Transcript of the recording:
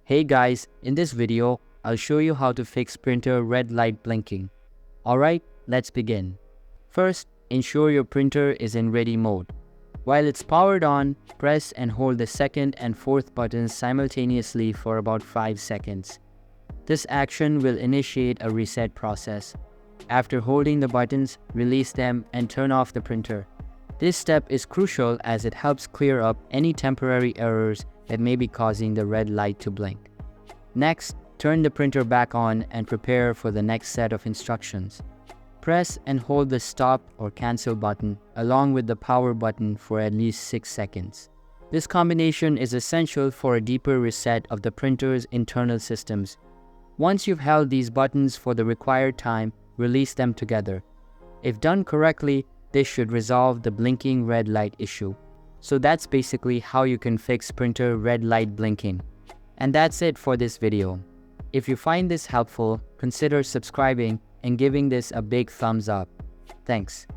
Hey guys, in this video, I'll show you how to fix printer red light blinking. Alright, let's begin. First, ensure your printer is in ready mode. While it's powered on, press and hold the second and fourth buttons simultaneously for about 5 seconds. This action will initiate a reset process. After holding the buttons, release them and turn off the printer. This step is crucial as it helps clear up any temporary errors that may be causing the red light to blink. Next, turn the printer back on and prepare for the next set of instructions. Press and hold the stop or cancel button along with the power button for at least 6 seconds. This combination is essential for a deeper reset of the printer's internal systems. Once you've held these buttons for the required time, release them together. If done correctly, this should resolve the blinking red light issue. So that's basically how you can fix printer red light blinking. And that's it for this video. If you find this helpful, consider subscribing and giving this a big thumbs up. Thanks.